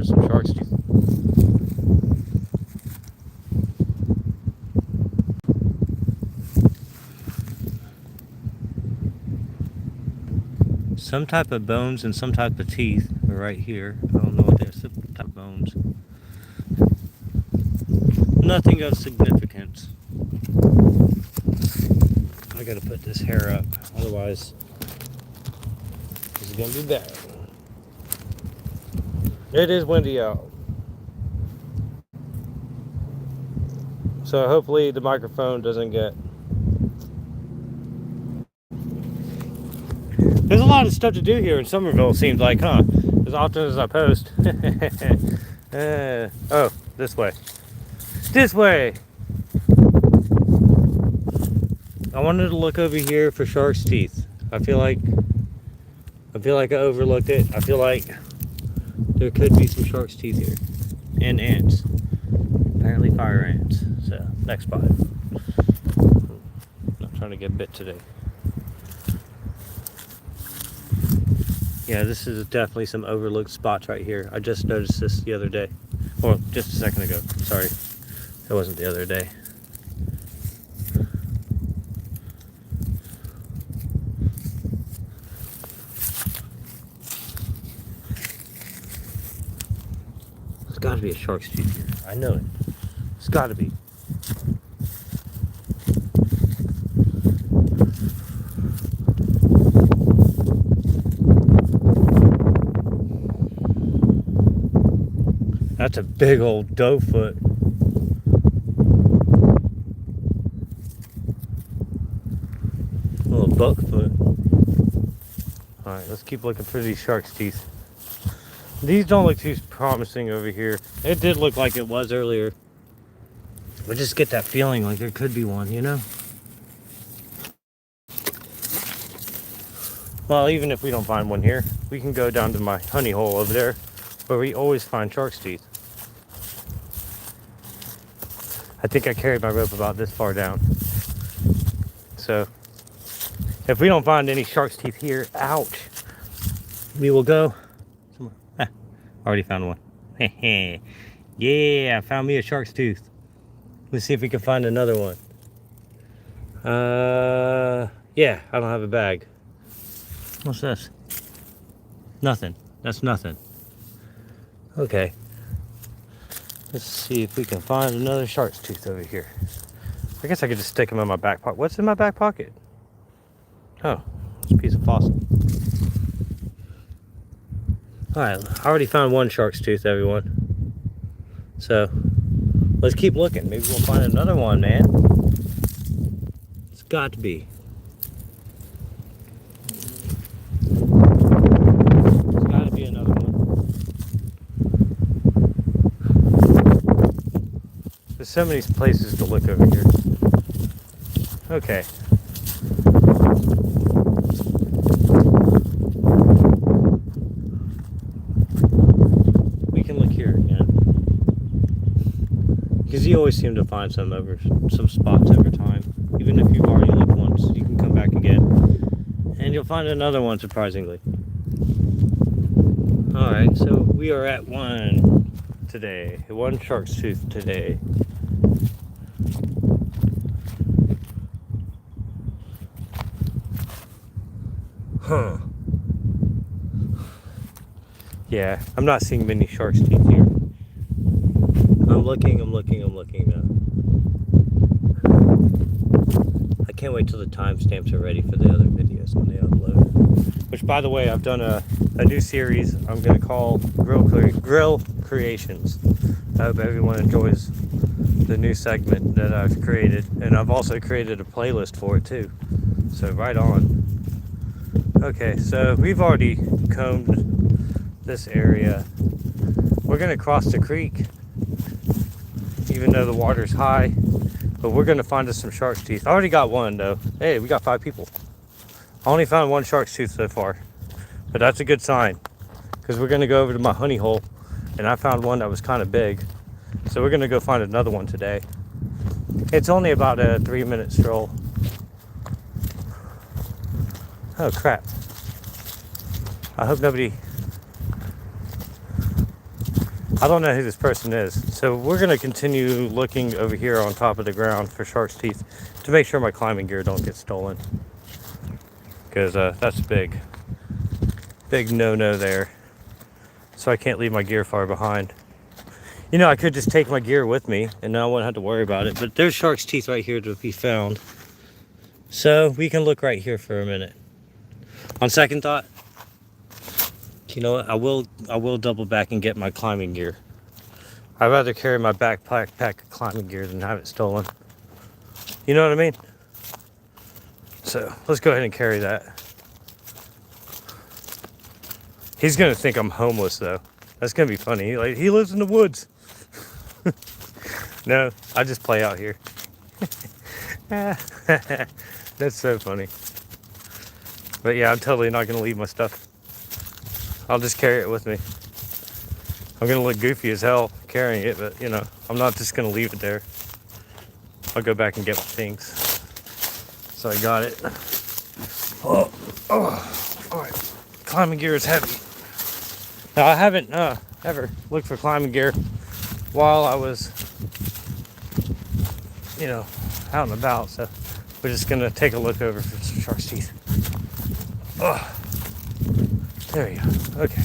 some shark's teeth. Some type of bones and some type of teeth are right here. I don't know what they're, some type of bones. Nothing of significance. I gotta put this hair up, otherwise this is gonna be bad. It is windy out, so hopefully the microphone doesn't get... There's a lot of stuff to do here in Summerville, it seems like, huh? As often as I post. Oh, this way. This way! I wanted to look over here for shark's teeth. I feel like I overlooked it. I feel like there could be some shark's teeth here. And ants. Apparently fire ants. So, next spot. Not trying to get bit today. Yeah, this is definitely some overlooked spots right here. I just noticed this the other day. Well, just a second ago. Sorry. It wasn't the other day. There's got to be a shark's tooth here. I know it. It's got to be. That's a big old doe foot. A little buck foot. Alright, let's keep looking for these shark's teeth. These don't look too promising over here. It did look like it was earlier. But just get that feeling like there could be one, you know? Well, even if we don't find one here, we can go down to my honey hole over there, where we always find shark's teeth. I think I carried my rope about this far down. So, if we don't find any shark's teeth here, ouch, we will go somewhere. Ah, already found one. Yeah, I found me a shark's tooth. Let's see if we can find another one. Yeah, I don't have a bag. What's this? Nothing. That's nothing. Okay. Let's see if we can find another shark's tooth over here. I guess I could just stick them in my back pocket. What's in my back pocket? Oh, it's a piece of fossil. Alright, I already found one shark's tooth, everyone. So, let's keep looking. Maybe we'll find another one, man. It's got to be. There's got to be another one. There's so many places to look over here. Okay. We can look here again. Because you always seem to find some spots over time. Even if you've already looked once, you can come back again. And you'll find another one, surprisingly. Alright, so we are at one today. One shark's tooth today. Huh. Yeah, I'm not seeing many shark's teeth here. I'm looking now. I can't wait till the timestamps are ready for the other videos when they upload. Which, by the way, I've done a new series I'm going to call Grill Creations. I hope everyone enjoys the new segment that I've created. And I've also created a playlist for it too. So right on. Okay, so we've already combed this area. We're going to cross the creek, even though the water's high. But we're going to find us some shark's teeth. I already got one, though. Hey, we got 5 people. I only found one shark's tooth so far. But that's a good sign. Because we're going to go over to my honey hole. And I found one that was kind of big. So we're going to go find another one today. It's only about a 3-minute stroll. Oh, crap. I hope nobody... I don't know who this person is. So we're going to continue looking over here on top of the ground for shark's teeth to make sure my climbing gear don't get stolen. Because that's big no-no there. So I can't leave my gear far behind. You know, I could just take my gear with me and then I wouldn't have to worry about it. But there's shark's teeth right here to be found. So we can look right here for a minute. On second thought, you know what? I will double back and get my climbing gear. I'd rather carry my backpack of climbing gear than have it stolen. You know what I mean? So let's go ahead and carry that. He's gonna think I'm homeless though. That's gonna be funny. Like, he lives in the woods. No, I just play out here. That's so funny. But yeah, I'm totally not gonna leave my stuff. I'll just carry it with me. I'm gonna look goofy as hell carrying it, but you know, I'm not just gonna leave it there. I'll go back and get my things. So I got it. Oh, all right. Climbing gear is heavy. Now I haven't ever looked for climbing gear while I was, you know, out and about. So we're just gonna take a look over for some shark's teeth. Oh, there you go. Okay.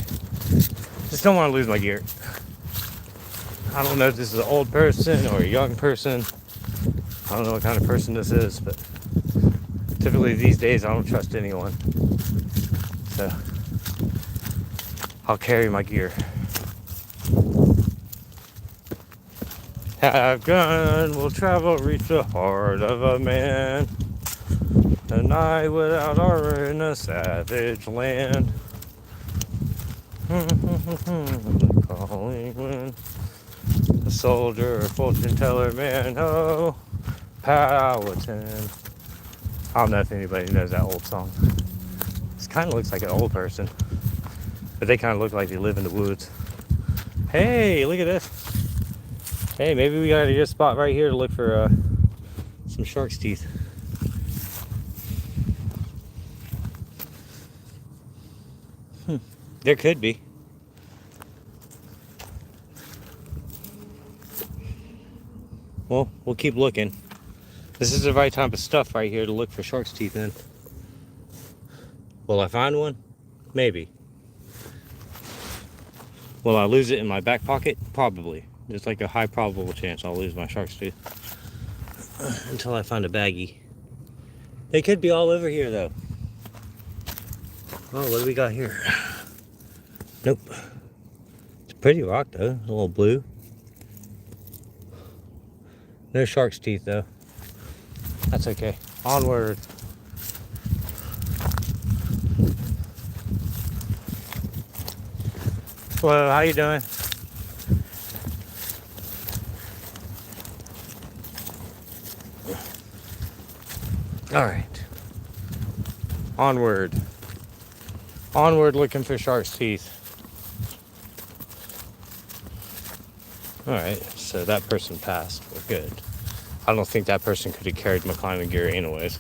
Just don't want to lose my gear. I don't know if this is an old person or a young person. I don't know what kind of person this is, but typically these days I don't trust anyone. So I'll carry my gear. Have gun will travel, reach the heart of a man. A night without armor in a savage land. Calling when a soldier, a fortune teller, man, oh, Powhatan. I don't know if anybody knows that old song. This kind of looks like an old person, but they kind of look like they live in the woods. Hey, look at this. Hey, maybe we got a good spot right here to look for some shark's teeth. There could be. Well, we'll keep looking. This is the right type of stuff right here to look for shark's teeth in. Will I find one? Maybe. Will I lose it in my back pocket? Probably. There's like a high probable chance I'll lose my shark's tooth until I find a baggie. They could be all over here though. Oh, what do we got here? Nope. It's a pretty rock though, a little blue. No shark's teeth though. That's okay. Onward. Hello, how you doing? All right. Onward. Onward looking for shark's teeth. All right, so that person passed. We're good. I don't think that person could have carried my climbing gear anyways.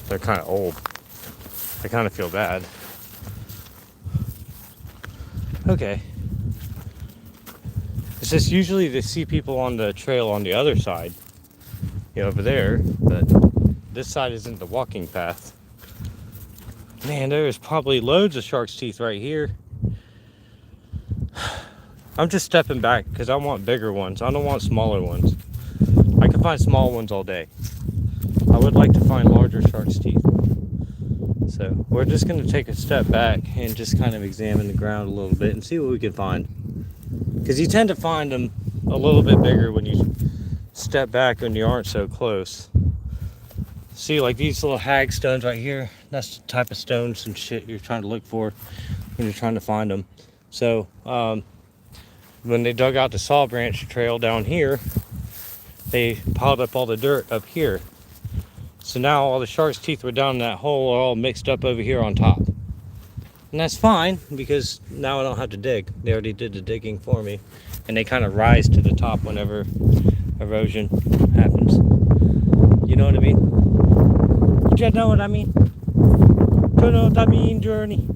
They're kind of old. I kind of feel bad. Okay. It's just usually they see people on the trail on the other side, you know, over there, but this side isn't the walking path. Man, there is probably loads of shark's teeth right here. I'm just stepping back because I want bigger ones. I don't want smaller ones. I can find small ones all day. I would like to find larger shark's teeth. So we're just going to take a step back and just kind of examine the ground a little bit and see what we can find. Because you tend to find them a little bit bigger when you step back and you aren't so close. See, like these little hag stones right here, that's the type of stones and shit you're trying to look for when you're trying to find them. So when they dug out the saw branch trail down here, they piled up all the dirt up here. So now all the shark's teeth were down in that hole are all mixed up over here on top. And that's fine because now I don't have to dig. They already did the digging for me. And they kind of rise to the top whenever erosion happens. You know what I mean? Do you know what I mean? Do you know what I mean, Journey?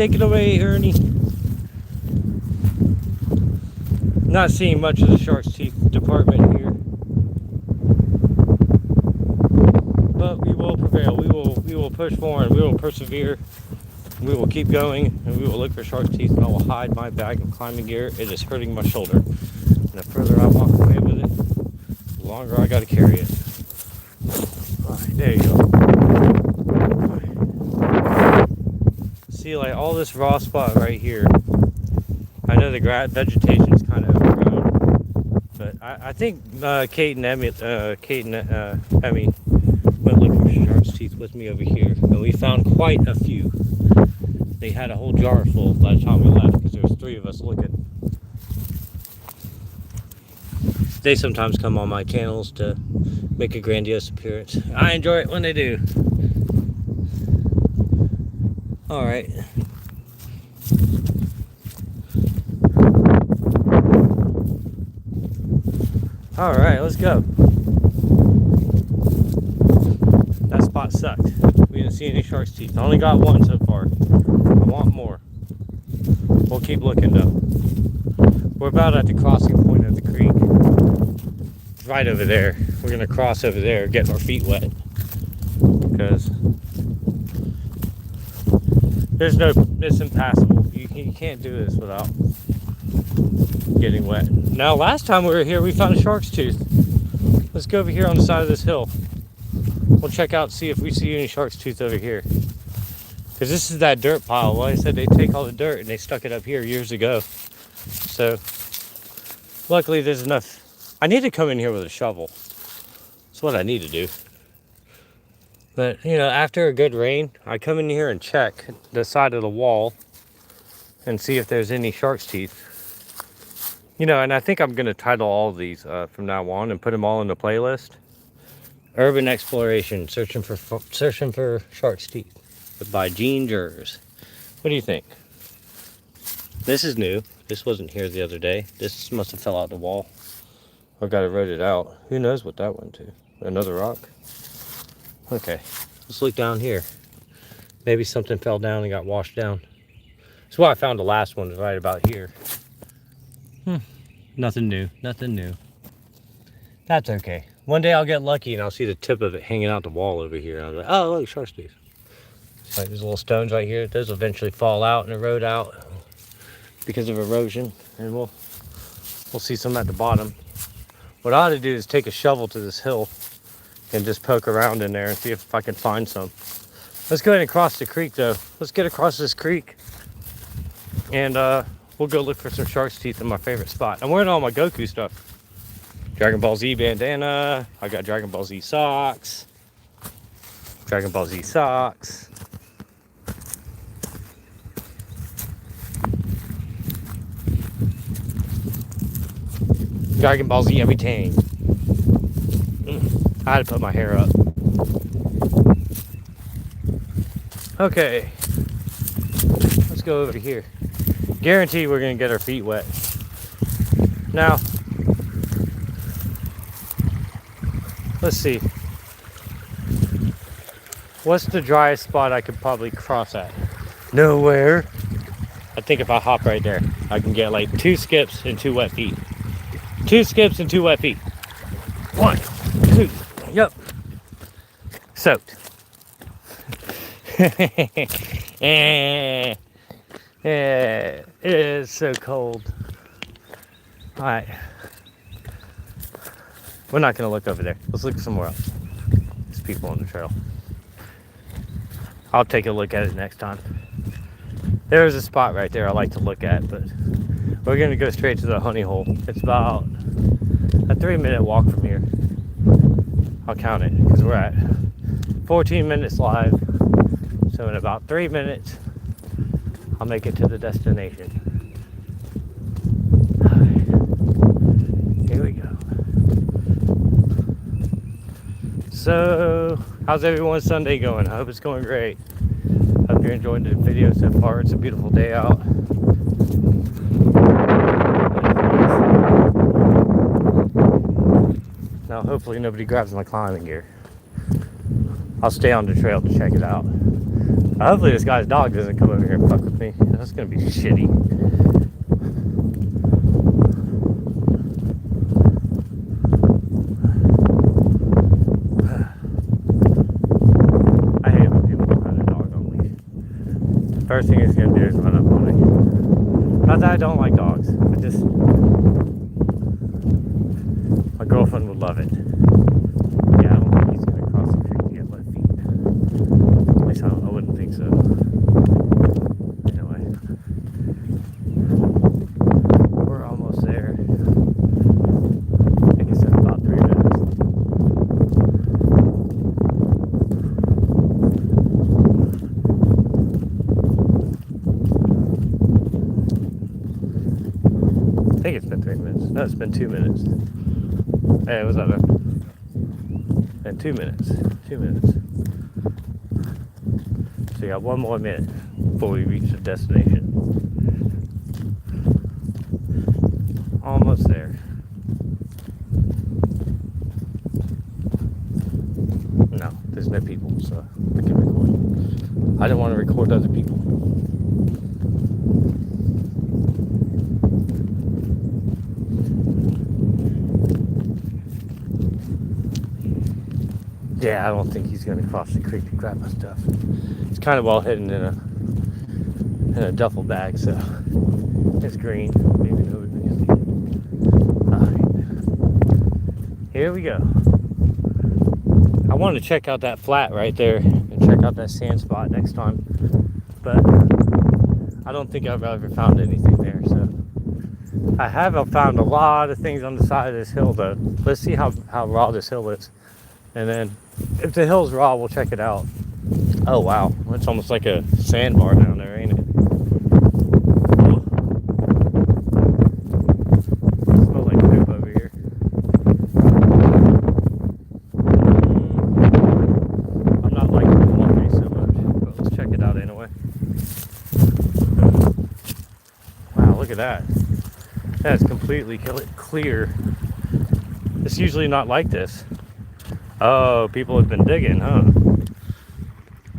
Take it away, Ernie. Not seeing much of the shark's teeth department here, but we will prevail. We will push forward, and we will persevere. We will keep going, and we will look for shark's teeth, and I will hide my bag of climbing gear. It is hurting my shoulder, and the further I walk away with it, the longer I got to carry it. All right, there you go. See, like all this raw spot right here. I know the vegetation is kind of overgrown, but I think Kate and Emmy went looking for shark's teeth with me over here, and we found quite a few. They had a whole jar full by the time we left because there was 3 of us looking. They sometimes come on my channels to make a grandiose appearance. I enjoy it when they do. All right. All right, let's go. That spot sucked. We didn't see any shark's teeth. I only got 1 so far. I want more. We'll keep looking though. We're about at the crossing point of the creek. It's right over there. We're gonna cross over there, get our feet wet. Because it's impassable. You can't do this without getting wet. Now, last time we were here, we found a shark's tooth. Let's go over here on the side of this hill. We'll check out, see if we see any shark's tooth over here. Because this is that dirt pile. Well, I said they take all the dirt and they stuck it up here years ago. So, luckily there's enough. I need to come in here with a shovel. That's what I need to do. But, you know, after a good rain, I come in here and check the side of the wall and see if there's any shark's teeth. You know, and I think I'm going to title all of these from now on and put them all in the playlist. Urban Exploration, searching for shark's teeth, by Gene Jers. What do you think? This is new. This wasn't here the other day. This must have fell out the wall or got eroded out. Who knows what that went to? Another rock? Okay, let's look down here. Maybe something fell down and got washed down. That's why I found the last one right about here. Nothing new, nothing new. That's okay. One day I'll get lucky and I'll see the tip of it hanging out the wall over here. I'll be like, oh, look, shark's teeth. Like these little stones right here. Those will eventually fall out and erode out because of erosion. And we'll see some at the bottom. What I ought to do is take a shovel to this hill and just poke around in there and see if I can find some. Let's go ahead and cross the creek though. Let's get across this creek and we'll go look for some shark's teeth in my favorite spot. I'm wearing all my Goku stuff. Dragon Ball Z bandana. I got Dragon Ball Z socks. Dragon Ball Z socks. Dragon Ball Z everything. I had to put my hair up. Okay. Let's go over here. Guarantee we're gonna get our feet wet. Now, let's see. What's the driest spot I could probably cross at? Nowhere. I think if I hop right there, I can get like 2 skips and 2 wet feet. 2 skips and 2 wet feet. 1, 2. Yep. Soaked. It is so cold. All right. We're not going to look over there. Let's look somewhere else. There's people on the trail. I'll take a look at it next time. There's a spot right there I like to look at, but we're going to go straight to the honey hole. It's about a 3-minute walk from here. I'll count it because we're at 14 minutes live. So in about 3 minutes, I'll make it to the destination. All right. Here we go. So, how's everyone's Sunday going? I hope it's going great. Hope you're enjoying the video so far. It's a beautiful day out. Now, hopefully nobody grabs my climbing gear. I'll stay on the trail to check it out. Hopefully this guy's dog doesn't come over here and fuck with me. That's gonna be shitty. I hate when people put a dog on leash. First thing he's gonna do is run up on me. Not that I don't like dogs. I just, my girlfriend would love it. Yeah, I don't think he's gonna cross the creek to get wet feet. At least I wouldn't think so. Anyway, we're almost there. I think it's in about 3 minutes. I think it's been 3 minutes. No, it's been 2 minutes. Hey, what's up, man? And 2 minutes. 2 minutes. So you got 1 more minute before we reach the destination. Almost there. No, there's no people, so I can record. I don't want to record other people. Yeah, I don't think he's going to cross the creek to grab my stuff. It's kind of well hidden in a duffel bag, so it's green. Maybe nobody can see it. Alright. Here we go. I wanted to check out that flat right there and check out that sand spot next time, but I don't think I've ever found anything there, so I have found a lot of things on the side of this hill though. Let's see how raw this hill is. And then if the hill's raw, we'll check it out. Oh wow, it's almost like a sandbar down there, ain't it? It smells like poop over here. I'm not liking the laundry so much, but let's check it out anyway. Wow, look at that. That's completely clear. It's usually not like this. Oh, people have been digging, huh?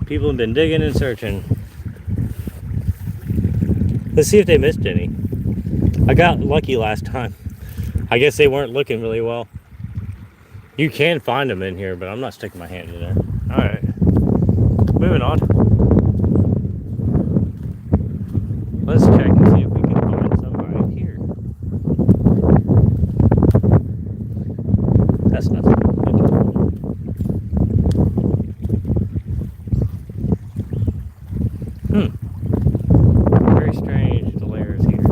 People have been digging and searching. Let's see if they missed any. I got lucky last time. I guess they weren't looking really well. You can find them in here, but I'm not sticking my hand in there. Alright. Moving on. Let's check and see if we can find some right here. That's nothing. Very strange, the layers here.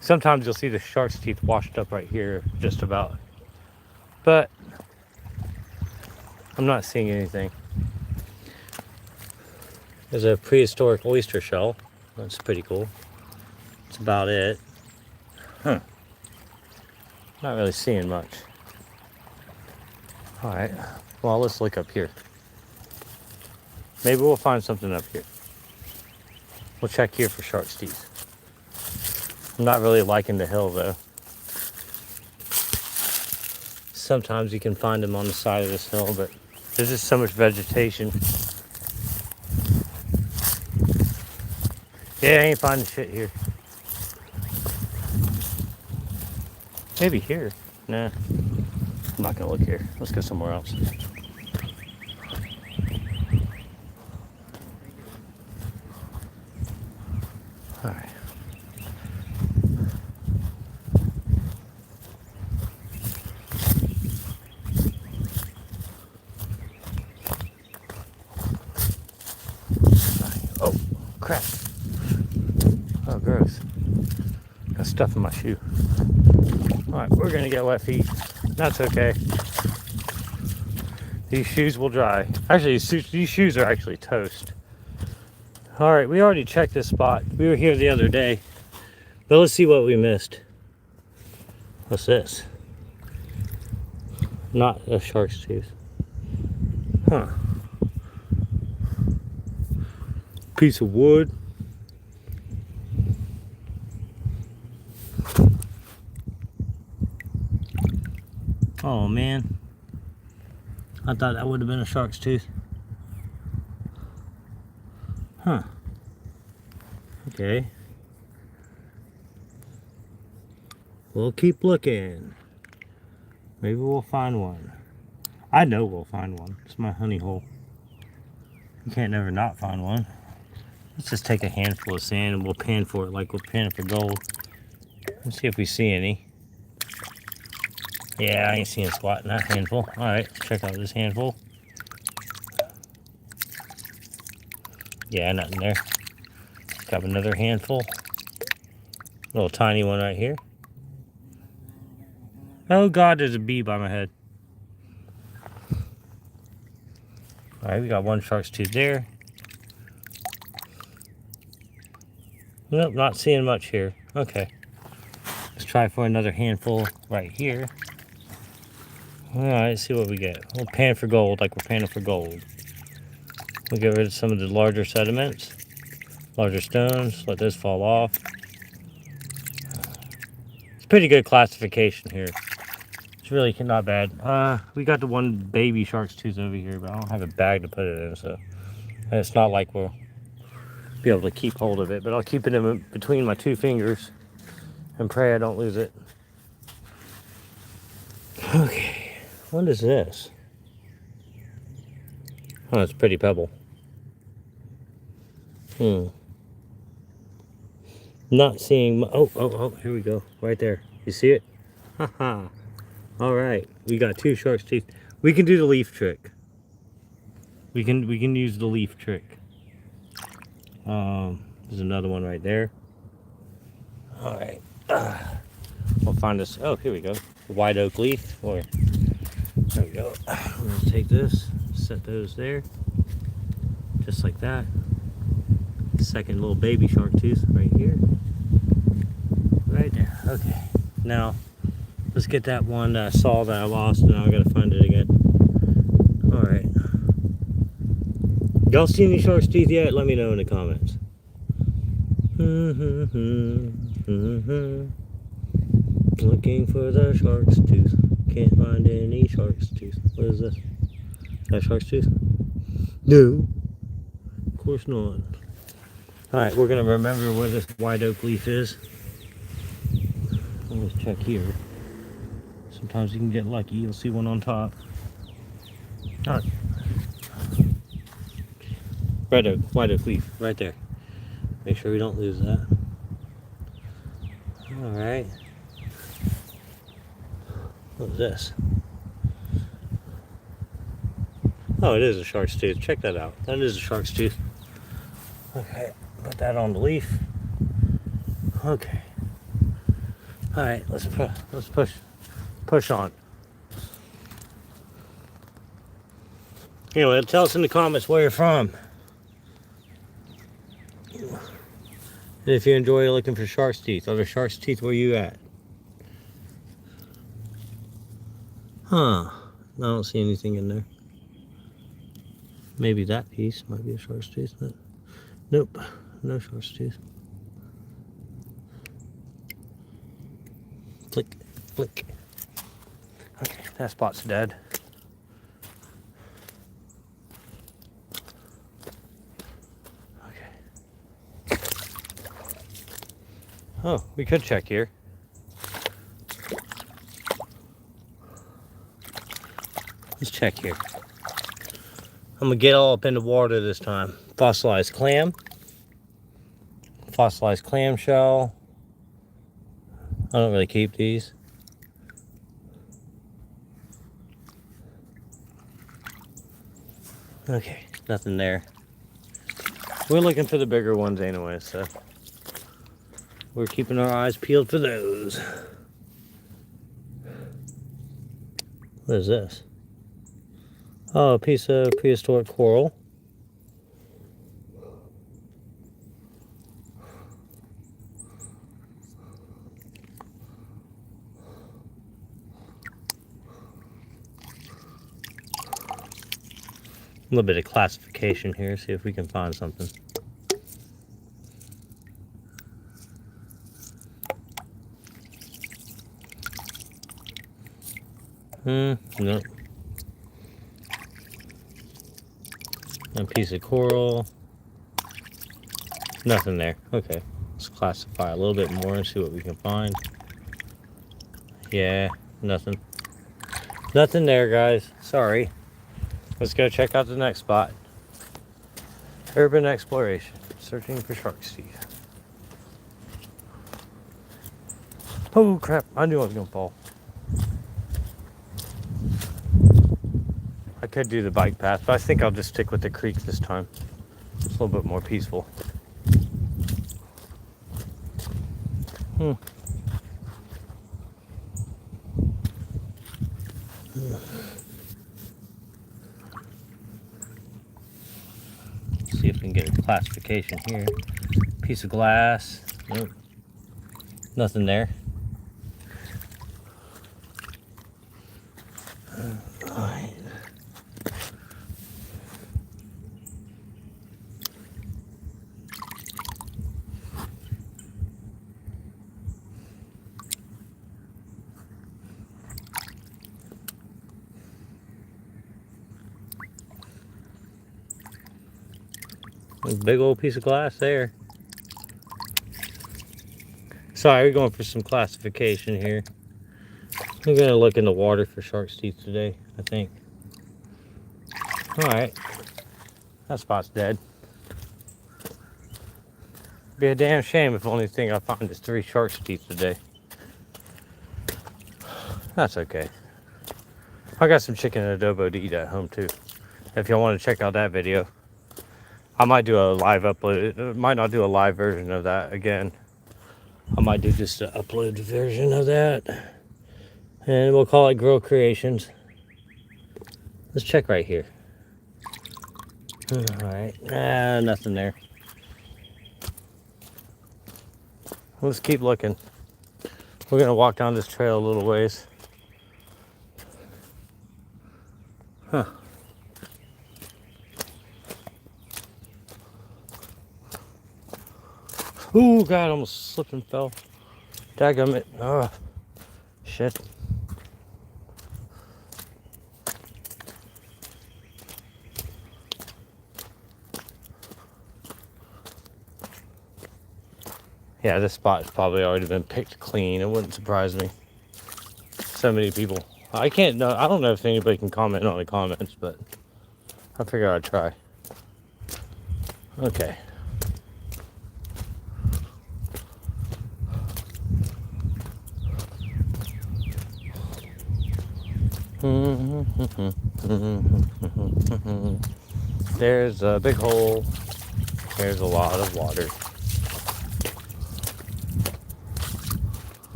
Sometimes you'll see the shark's teeth washed up right here, just about. But I'm not seeing anything. There's a prehistoric oyster shell. That's pretty cool. That's about it. Huh. Not really seeing much. Alright, well, let's look up here. Maybe we'll find something up here. We'll check here for shark's teeth. I'm not really liking the hill though. Sometimes you can find them on the side of this hill, but there's just so much vegetation. Yeah, I ain't finding shit here. Maybe here. Nah, I'm not gonna look here. Let's go somewhere else. All right. Oh, crap. Oh, gross. Got stuff in my shoe. All right, we're gonna get wet feet. That's okay. These shoes will dry. Actually, these shoes are actually toast. All right, we already checked this spot. We were here the other day, but let's see what we missed. What's this? Not a shark's tooth. Huh. Piece of wood. Oh man. I thought that would have been a shark's tooth. Okay. We'll keep looking. Maybe we'll find one. I know we'll find one. It's my honey hole. You can't never not find one. Let's just take a handful of sand and we'll pan for it like we're panning for gold. Let's see if we see any. Yeah, I ain't seeing a squat in that handful. Alright, let's check out this handful. Yeah, nothing there. Got another handful. Little tiny one right here. Oh God, there's a bee by my head. Alright, we got one shark's tooth there. Nope, not seeing much here. Okay. Let's try for another handful right here. Alright, see what we get. We'll pan for gold like we're panning for gold. We'll get rid of some of the larger sediments, larger stones, let this fall off. It's pretty good classification here. It's really not bad. We got the one baby shark's tooth over here, but I don't have a bag to put it in, so and it's not like we'll be able to keep hold of it, but I'll keep it in between my two fingers and pray I don't lose it. Okay, what is this? Oh, it's a pretty pebble. Not seeing. Oh, here we go. Right there. You see it? Haha. All right. We got two shark's teeth. We can do the leaf trick. We can use the leaf trick. There's another one right there. All right. We'll find this. Oh, here we go. White oak leaf. Or there we go. I'm gonna take this. Set those there. Just like that. Second little baby shark tooth right here. Right there. Okay. Now, let's get that one saw that I lost, and I gotta find it again. Alright. Y'all see any shark's teeth yet? Let me know in the comments. Looking for the shark's tooth. Can't find any shark's tooth. What is this? Is that shark's tooth? No. Of course not. Alright, we're gonna remember where this white oak leaf is. Let's check here. Sometimes you can get lucky. You'll see one on top. Alright. White oak leaf, right there. Make sure we don't lose that. Alright. What's this? Oh, it is a shark's tooth. Check that out. That is a shark's tooth. Okay, put that on the leaf. Okay. Alright, let's push on. Anyway, tell us in the comments where you're from. And if you enjoy looking for shark's teeth. Are there shark's teeth where you at? Huh. I don't see anything in there. Maybe that piece might be a shark's tooth, but nope. No shark's tooth. Flick, flick. Okay, that spot's dead. Okay. Oh, we could check here. Let's check here. I'm gonna get all up in the water this time. Fossilized clam. Fossilized clamshell. I don't really keep these. Okay, nothing there. We're looking for the bigger ones anyway, so we're keeping our eyes peeled for those. What is this? Oh, a piece of prehistoric coral. A little bit of classification here, see if we can find something. Nope. A piece of coral. Nothing there. Okay. Let's classify a little bit more and see what we can find. Yeah, nothing. Nothing there, guys. Sorry. Let's go check out the next spot. Urban exploration. Searching for shark's teeth. Oh, crap. I knew I was going to fall. I could do the bike path, but I think I'll just stick with the creek this time. It's a little bit more peaceful. See if we can get a classification here. Piece of glass. Nope. Nothing there. Alright. A big old piece of glass there. Sorry, we're going for some classification here. We're gonna look in the water for shark's teeth today, I think. Alright. That spot's dead. Be a damn shame if the only thing I find is 3 shark's teeth today. That's okay. I got some chicken adobo to eat at home too. If y'all want to check out that video, I might do a live upload. I might not do a live version of that again. I might do just an upload version of that. And we'll call it Grill Creations. Let's check right here. Alright. Nothing there. Let's keep looking. We're going to walk down this trail a little ways. Huh. Ooh, God, I almost slipped and fell. Dadgummit. Oh, shit. Yeah, this spot has probably already been picked clean. It wouldn't surprise me. So many people. I don't know if anybody can comment on the comments, but I figured I'd try. Okay. There's a big hole. There's a lot of water.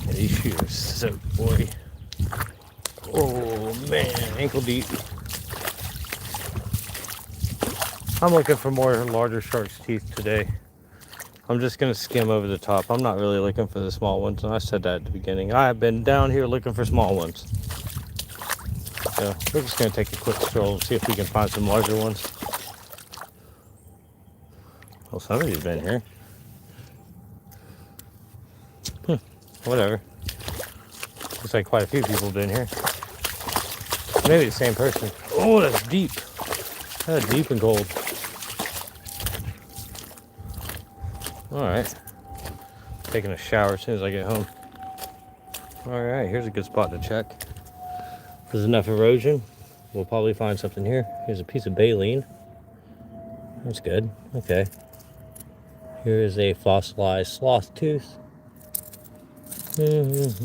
Yeah, these shoes are soaked, boy. Oh man, ankle deep. I'm looking for more larger shark's teeth today. I'm just gonna skim over the top. I'm not really looking for the small ones, and I said that at the beginning. I have been down here looking for small ones. So we're just gonna take a quick stroll and see if we can find some larger ones. Well, somebody's been here. Whatever. Looks like quite a few people have been here. Maybe the same person. Oh, that's deep. That's deep and cold. Alright. Taking a shower as soon as I get home. Alright, here's a good spot to check. If there's enough erosion, we'll probably find something here. Here's a piece of baleen. That's good. Okay. Here is a fossilized sloth tooth. This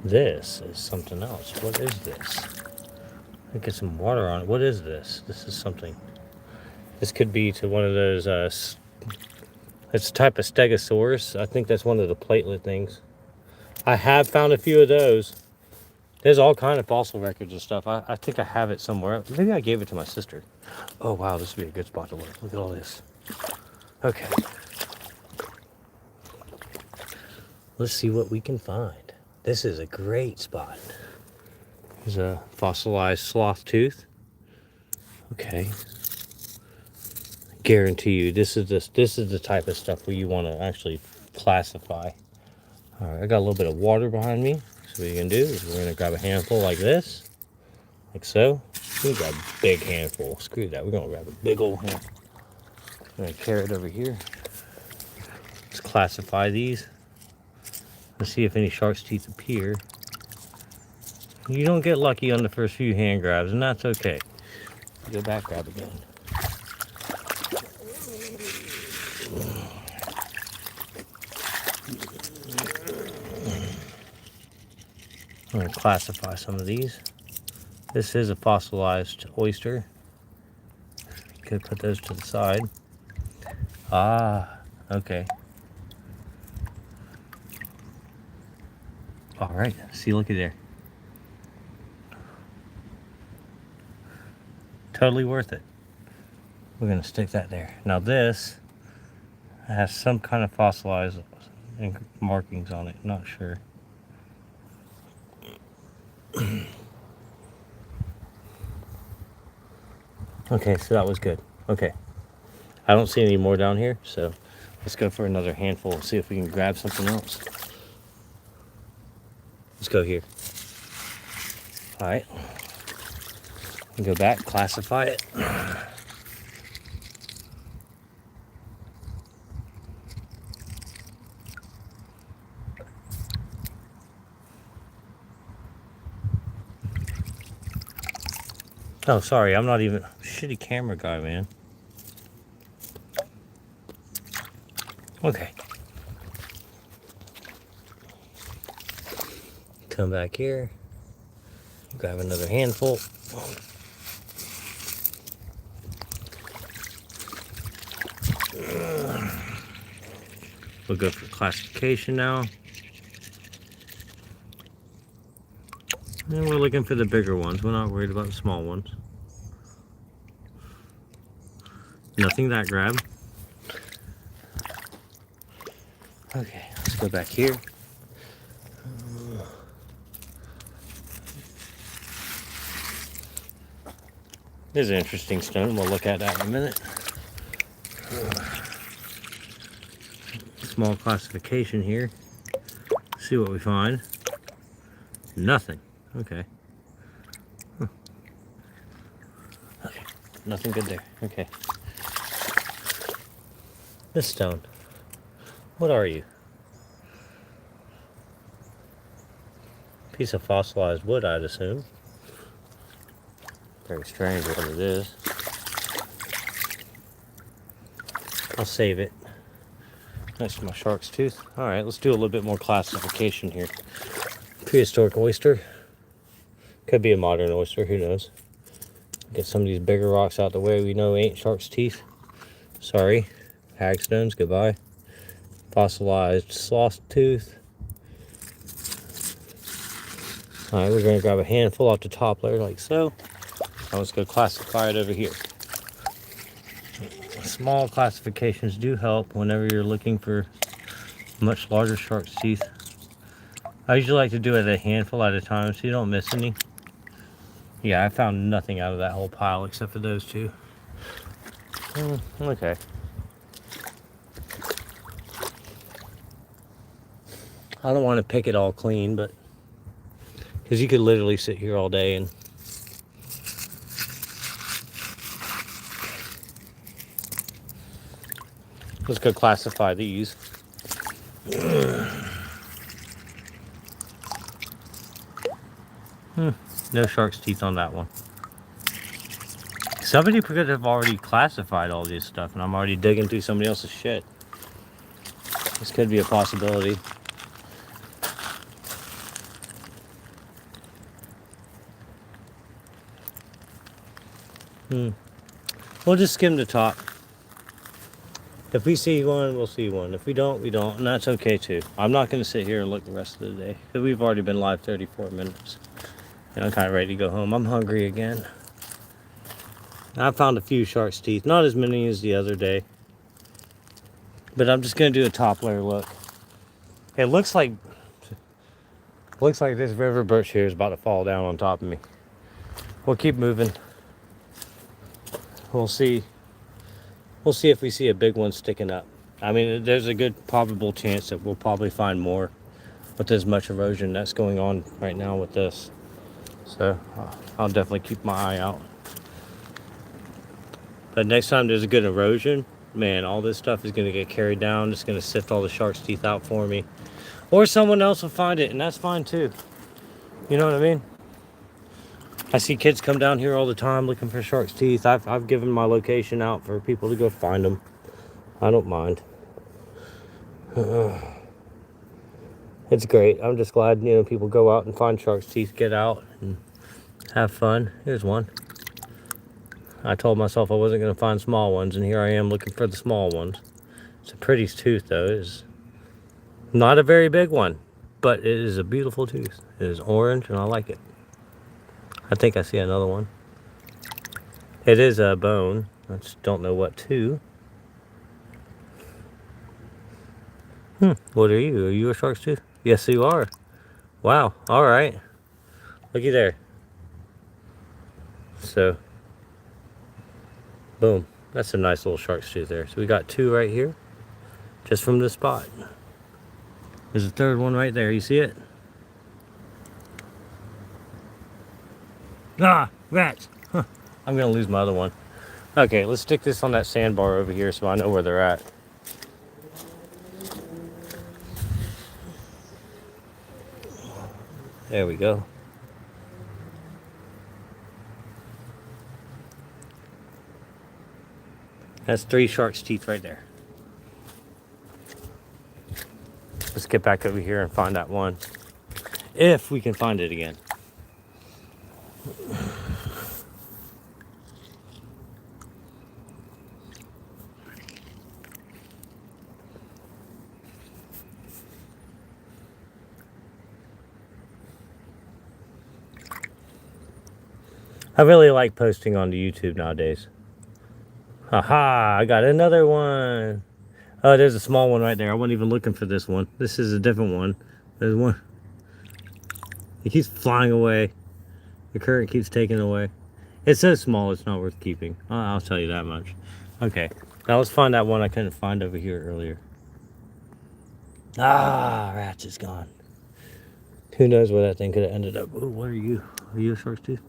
is something else. What is this? I get some water on it. What is this? This is something. This could be to one of those, it's a type of stegosaurus. I think that's one of the platelet things. I have found a few of those. There's all kind of fossil records and stuff. I think I have it somewhere. Maybe I gave it to my sister. Oh, wow, this would be a good spot to look. Look at all this. Okay. Let's see what we can find. This is a great spot. There's a fossilized sloth tooth. Okay. Guarantee you, this is the type of stuff where you want to actually classify. All right, I got a little bit of water behind me. So what you can do is we're going to grab a handful like this, like so. We got a big handful. Screw that. We're gonna grab a big old handful. I'm gonna carry it over here. Let's classify these. Let's see if any shark's teeth appear. You don't get lucky on the first few hand grabs, and that's okay. Go back, grab again. I'm going to classify some of these. This is a fossilized oyster. Could put those to the side. Ah, okay. All right, see, looky there. Totally worth it. We're gonna stick that there. Now this has some kind of fossilized markings on it, not sure. Okay, so that was good. Okay. I don't see any more down here, so let's go for another handful and see if we can grab something else. Let's go here. All right. Go back, classify it. Oh, sorry, I'm not even shitty camera guy, man. Okay. Come back here. Grab another handful. We'll go for classification now. And we're looking for the bigger ones. We're not worried about the small ones. Nothing that grab. Okay, let's go back here. There's an interesting stone. We'll look at that in a minute. Small classification here. See what we find. Nothing. Okay. Huh. Okay. Nothing good there. Okay. This stone. What are you? Piece of fossilized wood, I'd assume. Very strange what it is. I'll save it. Next to my shark's tooth. Alright, let's do a little bit more classification here. Prehistoric oyster. Could be a modern oyster, who knows. Get some of these bigger rocks out the way. We know ain't shark's teeth. Sorry. Hagstones, goodbye. Fossilized sloth tooth. Alright, we're going to grab a handful off the top layer like so. Now let's go classify it over here. Small classifications do help whenever you're looking for much larger shark's teeth. I usually like to do it a handful at a time so you don't miss any. Yeah, I found nothing out of that whole pile except for those two. Okay. I don't want to pick it all clean, but because you could literally sit here all day and let's go classify these. No shark's teeth on that one. Somebody could have already classified all this stuff and I'm already digging through somebody else's shit. This could be a possibility. We'll just skim the top. If we see one, we'll see one. If we don't, we don't. And that's okay too. I'm not going to sit here and look the rest of the day. Because we've already been live 34 minutes. And I'm kind of ready to go home. I'm hungry again. I found a few shark's teeth. Not as many as the other day. But I'm just going to do a top layer look. It looks like this river birch here is about to fall down on top of me. We'll keep moving. We'll see. We'll see if we see a big one sticking up. I mean, there's a good probable chance that we'll probably find more with as much erosion that's going on right now with this. So I'll definitely keep my eye out. But next time there's a good erosion, man, all this stuff is going to get carried down. It's going to sift all the shark's teeth out for me. Or someone else will find it, and that's fine too. You know what I mean? I see kids come down here all the time looking for shark's teeth. I've given my location out for people to go find them. I don't mind. It's great. I'm just glad, you know, people go out and find shark's teeth, get out and have fun. Here's one. I told myself I wasn't going to find small ones, and here I am looking for the small ones. It's a pretty tooth, though. It is not a very big one, but it is a beautiful tooth. It is orange, and I like it. I think I see another one. It is a bone. I just don't know what to. What are you? Are you a shark's tooth? Yes, you are. Wow. All right. Looky there. So, boom. That's a nice little shark's tooth there. So we got two right here, just from this spot. There's a third one right there. You see it? Ah, rats. Huh. I'm gonna lose my other one. Okay, let's stick this on that sandbar over here so I know where they're at. There we go. That's 3 shark's teeth right there. Let's get back over here and find that one. If we can find it again. I really like posting onto YouTube nowadays. Haha, I got another one. Oh, there's a small one right there. I wasn't even looking for this one. This is a different one. There's one. It keeps flying away. The current keeps taking it away. It's so small, it's not worth keeping. I'll tell you that much. Okay, now let's find that one I couldn't find over here earlier. Ah, rats is gone. Who knows where that thing could have ended up. Ooh, what are you? Are you a shark's tooth?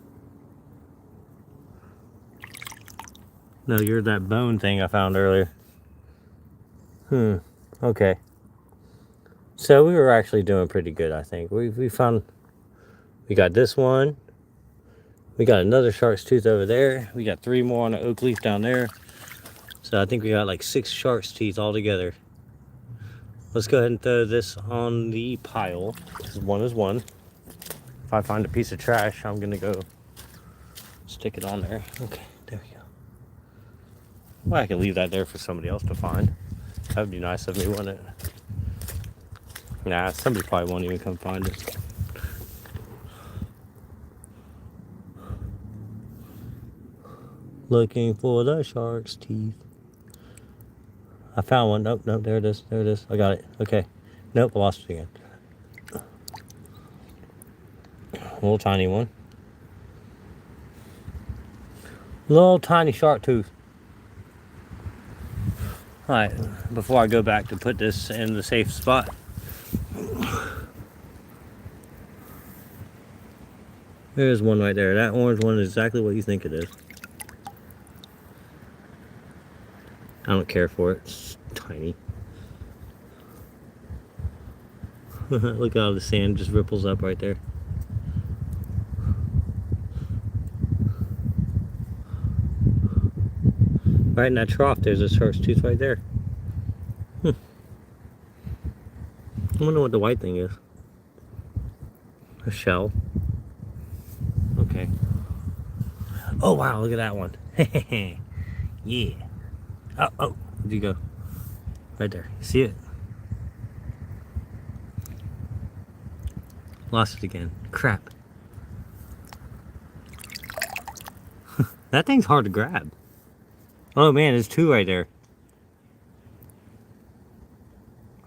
No, you're that bone thing I found earlier. Okay. So we were actually doing pretty good, I think. We got this one. We got another shark's tooth over there. We got 3 more on the oak leaf down there. So I think we got like 6 shark's teeth all together. Let's go ahead and throw this on the pile. Because one is one. If I find a piece of trash, I'm gonna go stick it on there. Okay, there we go. Well, I can leave that there for somebody else to find. That would be nice of me, wouldn't it? Nah, somebody probably won't even come find it. Looking for the shark's teeth. I found one. Nope, nope, there it is. There it is. I got it. Okay. Nope, I lost it again. A little tiny one. Little tiny shark tooth. Alright, before I go back to put this in the safe spot. There's one right there. That orange one is exactly what you think it is. I don't care for it. It's tiny. Look at all the sand just ripples up right there. Right in that trough, there's a shark's tooth right there. I wonder what the white thing is. A shell. Okay. Oh wow, look at that one. Yeah. Oh, where'd you go? Right there. You see it? Lost it again. Crap. That thing's hard to grab. Oh man, there's 2 right there.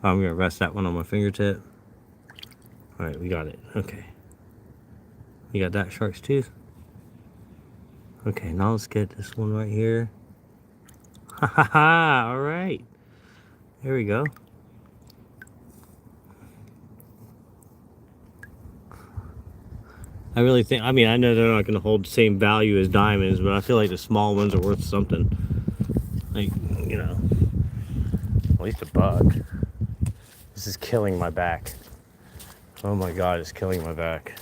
I'm gonna rest that one on my fingertip. Alright, we got it. Okay. You got that shark's tooth? Okay, now let's get this one right here. Ha ha ha! Alright. There we go. I really think, I mean, I know they're not going to hold the same value as diamonds, but I feel like the small ones are worth something. Like, you know, at least a buck. This is killing my back. Oh my God, it's killing my back.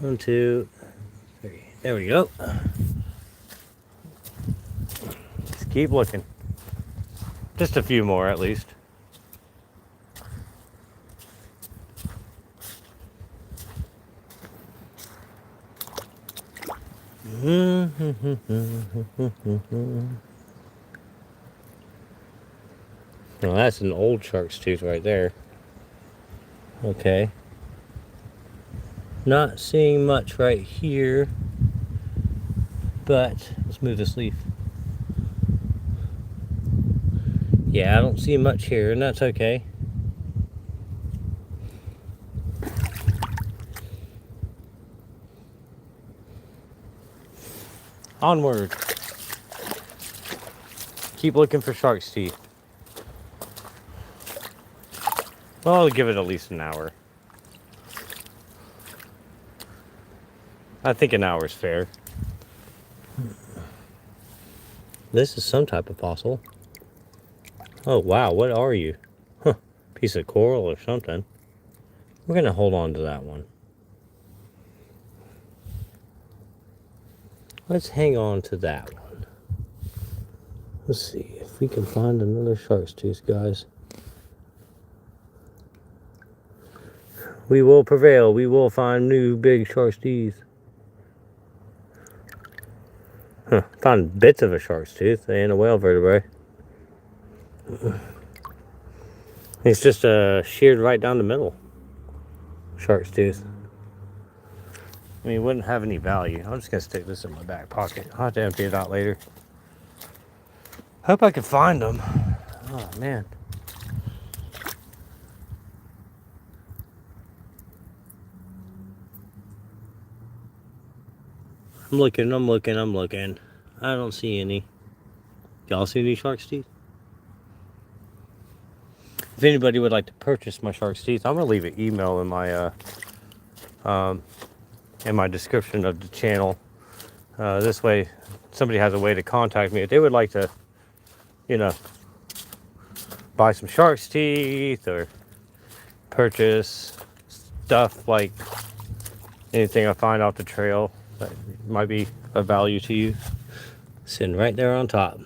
1, 2, 3. There we go. Just keep looking. Just a few more at least. Well, that's an old shark's tooth right there. Okay. Not seeing much right here, but let's move this leaf. Yeah, I don't see much here, and that's okay. Onward. Keep looking for shark's teeth. Well, I'll give it at least an hour. I think an hour is fair. This is some type of fossil. Oh, wow, what are you? Huh, piece of coral or something. We're gonna hold on to that one. Let's hang on to that one. Let's see if we can find another shark's tooth, guys. We will prevail. We will find new big shark's teeth. Huh, found bits of a shark's tooth and a whale vertebrae. It's just sheared right down the middle. Shark's tooth. I mean, it wouldn't have any value. I'm just gonna stick this in my back pocket. I'll have to empty it out later. Hope I can find them. Oh man. I'm looking. I don't see any. Y'all see any shark's teeth? If anybody would like to purchase my shark's teeth, I'm gonna leave an email in my description of the channel. This way, somebody has a way to contact me if they would like to, you know, buy some shark's teeth or purchase stuff like anything I find off the trail that might be of value to you. Sitting right there on top.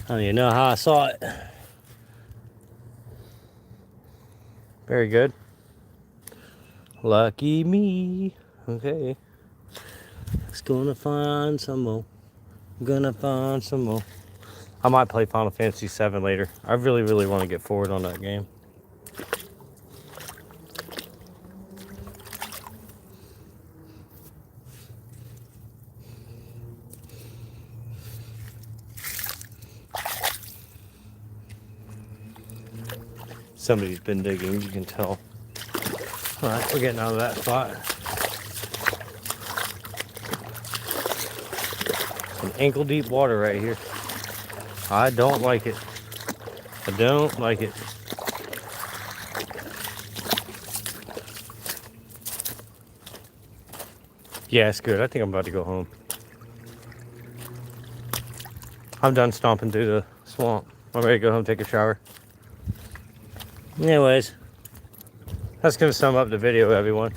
I don't even know how I saw it. Very good. Lucky me. Okay. It's gonna find some more. Gonna find some more. I might play Final Fantasy VII later. I really, really want to get forward on that game. Somebody's been digging, you can tell. Alright, we're getting out of that spot. Some ankle deep water right here. I don't like it. I don't like it. Yeah, it's good. I think I'm about to go home. I'm done stomping through the swamp. I'm ready to go home, take a shower. Anyways, that's going to sum up the video, everyone.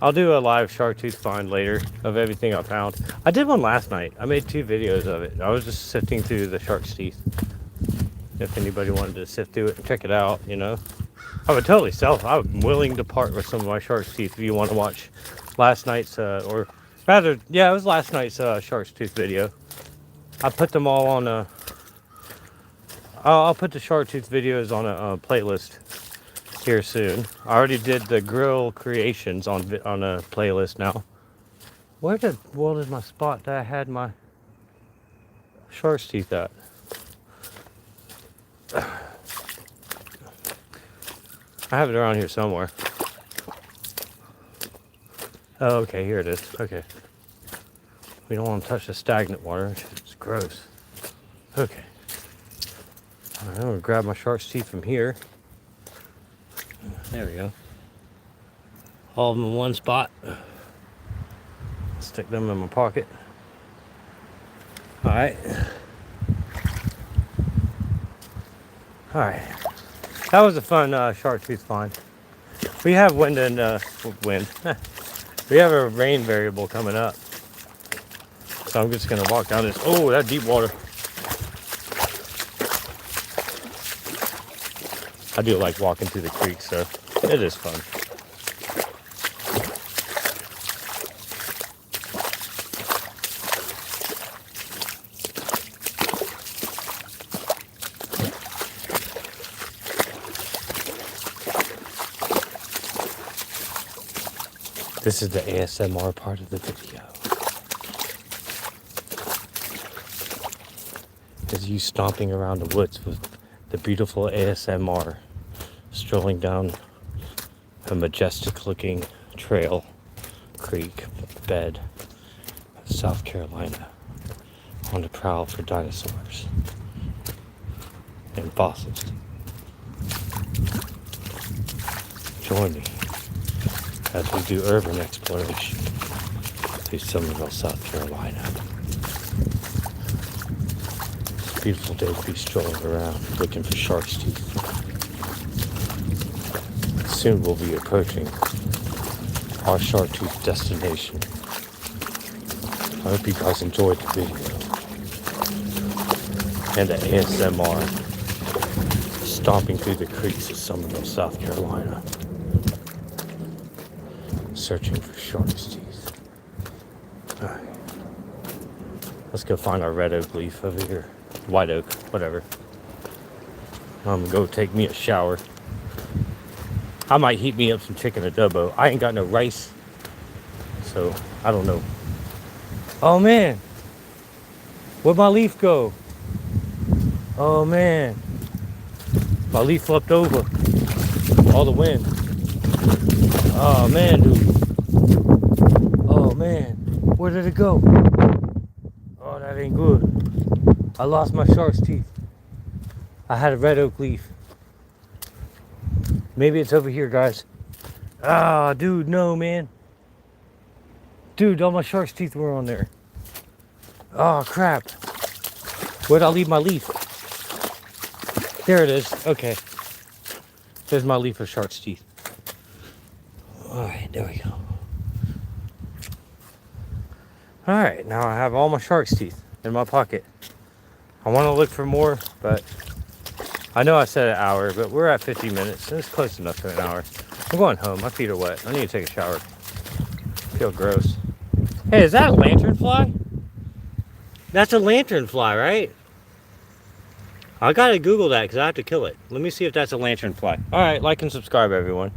I'll do a live shark tooth find later of everything I found. I did one last night. I made 2 videos of it. I was just sifting through the shark's teeth. If anybody wanted to sift through it and check it out, you know. I would totally sell it. I'm willing to part with some of my shark's teeth if you want to watch last night's, or rather, yeah, it was last night's shark's tooth video. I put them all on a... I'll put the shark tooth videos on a playlist here soon. I already did the grill creations on a playlist now. Where the world is my spot that I had my shark's teeth at? I have it around here somewhere. Oh, okay, here it is. Okay. We don't want to touch the stagnant water. It's gross. Okay. All right, I'm going to grab my shark's teeth from here. There we go. All of them in one spot. Stick them in my pocket. Alright. Alright. That was a fun shark tooth find. We have wind and wind. We have a rain variable coming up. So I'm just gonna walk down this. Oh, that deep water. I do like walking through the creek, so it is fun. This is the ASMR part of the video. Is you stomping around the woods with the beautiful ASMR, strolling down a majestic looking trail, creek, bed, South Carolina, on the prowl for dinosaurs and fossils. Join me as we do urban exploration through Summerville, South Carolina. It's a beautiful day to be strolling around looking for shark's teeth. Soon we'll be approaching our shark tooth destination. I hope you guys enjoyed the video and the ASMR stomping through the creeks of Summerville, South Carolina, searching for shark's teeth. Alright. Let's go find our red oak leaf over here. White oak, whatever. I'm gonna go take me a shower. I might heat me up some chicken adobo. I ain't got no rice, so I don't know. Oh man, where'd my leaf go? Oh man, my leaf flipped over. All the wind. Oh man, dude. Oh man, where did it go? Oh, that ain't good. I lost my shark's teeth. I had a red oak leaf. Maybe it's over here, guys. Ah, dude, no, man. Dude, all my shark's teeth were on there. Oh, crap. Where'd I leave my leaf? There it is. Okay. There's my leaf of shark's teeth. Alright, there we go. Alright, now I have all my shark's teeth in my pocket. I want to look for more, but I know I said an hour, but we're at 50 minutes, and it's close enough to an hour. I'm going home. My feet are wet. I need to take a shower. I feel gross. Hey, is that a lanternfly? That's a lanternfly, right? I gotta Google that because I have to kill it. Let me see if that's a lanternfly. Alright, like and subscribe, everyone.